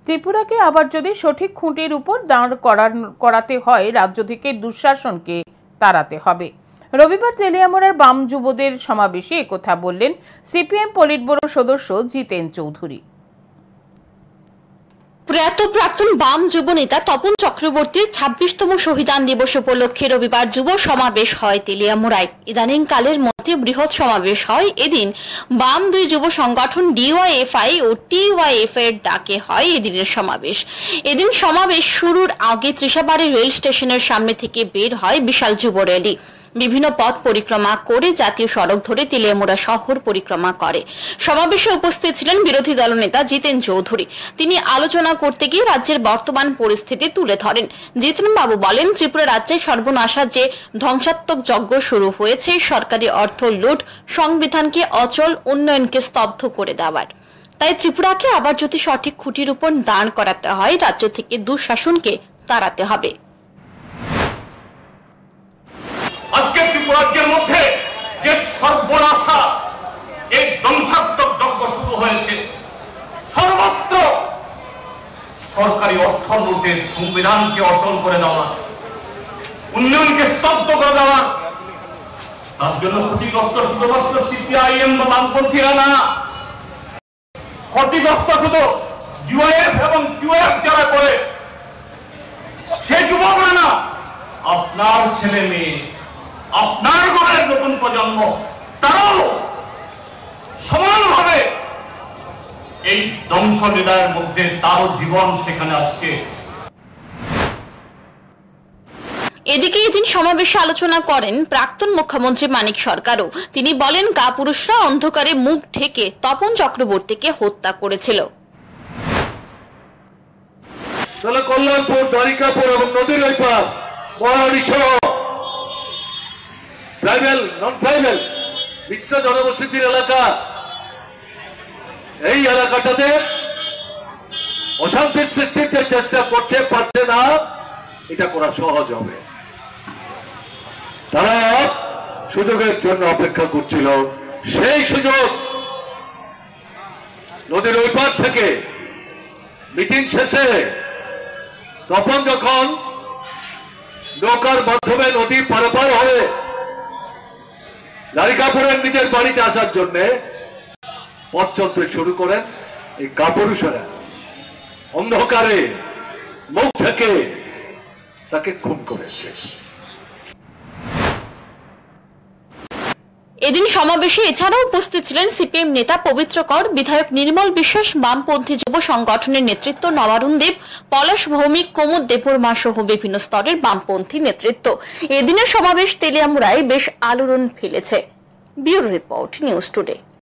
ত্রিপুরাকে আবার যদি সঠিক খুঁটির উপর দাঁড় করাতে হয়, রাজ্য থেকে দুঃশাসনকে তাড়াতে হবে। রবিবার তেলিয়ামুড়ার বাম যুবদের সমাবেশে একথা বললেন সিপিএম পলিটব্যুরো সদস্য জিতেন চৌধুরী। প্রয়াত প্রাক্তন বাম যুব নেতা তপন চক্রবর্তীর 26তম শহীদান দিবস উপলক্ষে রবিবার যুব সমাবেশ হয় তেলিয়ামুড়ায়। ইদানিংকালের মধ্যে বৃহৎ সমাবেশ হয় এদিন। বাম দুই যুব সংগঠন ডিওয়াইএফআই ও টিওয়াইএফআই এর ডাকে হয় এদিনের সমাবেশ। এদিন সমাবেশ শুরুর আগে ত্রিশাবাড়ি রেল স্টেশনের সামনে থেকে বের হয় বিশাল যুব র্যালি। বিভিন্ন পথ পরিক্রমা করে জাতীয় সড়ক ধরে তেলিয়ামুড়া শহর পরিক্রমা করে। সমাবেশে উপস্থিত ছিলেন বিরোধী দলনেতা জিতেন চৌধুরী। তিনি আলোচনা করতে গিয়ে রাজ্যের বর্তমান পরিস্থিতি তুলে ধরেন। জিতেন বাবু বলেন, ত্রিপুরা রাজ্যে সর্বনাশা যে ধ্বংসাত্মক যজ্ঞ শুরু হয়েছে, সরকারি অর্থ লুট, সংবিধানকে অচল, উন্নয়নকে স্তব্ধ করে দেওয়ার। তাই ত্রিপুরাকে আবার যদি সঠিক খুঁটির উপর দাঁড় করাতে হয়, রাজ্য থেকে দুঃশাসনকে তাড়াতে হবে। আজকে ত্রিপুরাজ্যের মধ্যে যে সর্বনাশা, এই ধ্বংসাত্মক যজ্ঞ শুরু হয়েছে, সর্বত্র সরকারি অর্থ লুটের, সংবিধানকে অচল করে দেওয়া, উন্নয়নকে স্তব্ধ করে দেওয়া, তার জন্য ক্ষতিগ্রস্ত শুধুমাত্র সিপিআইএম বা বামপন্থীরা না, ক্ষতিগ্রস্ত শুধু ইউআইএফ এবং টিওএফ যারা করে সেই যুবকরা না, আপনার ছেলে মেয়ে, আপনার ঘরের নতুন প্রজন্ম, তারাও সমানভাবে এই ধ্বংস নিদায়ের মধ্যে তারও জীবন সেখানে আসছে। এদিকে এদিন সমাবেশে আলোচনা করেন প্রাক্তন মুখ্যমন্ত্রী মানিক সরকারও। তিনি বলেন, কাপুরুষরা অন্ধকারে মুখ ঢেকে তপন চক্রবর্তীকে হত্যা করেছিল। কল্যাণপুর, দ্বারিকাপুর এবং নদীর ওই পার ট্রাইবেল, নন ট্রাইবেল, বিশ্ব জনবসতির এলাকা, এই এলাকাটাতে অশান্তির সৃষ্টির যে চেষ্টা করছে, পারছে না, এটা করা সহজ হবে। তারা সুযোগের জন্য অপেক্ষা করছিল। সেই সুযোগ নদীর ওই পার থেকে মিটিং শেষে তখন যখন নৌকার মাধ্যমে নদী পারাপার হয়ে দ্বারিকাপুরের নিজের বাড়িতে আসার জন্য পথ চলতে শুরু করেন, এই কাপুরুষেরা অন্ধকারে মুখ থেকে তাকে খুন করেছে। এদিন সমাবেশে এছাড়াও উপস্থিত ছিলেন সিপিএম নেতা পবিত্র কর, বিধায়ক নির্মল বিশ্বাস, বামপন্থী যুব সংগঠনের নেতৃত্ব নবারুণ দেব, পলাশ ভৌমিক, কুমুদ দেববর্মা সহ বিভিন্ন স্তরের বামপন্থী নেতৃত্ব। এদিনের সমাবেশ তেলিয়ামুড়ায় বেশ আলোড়ন ফেলেছে। Bureau report, news today.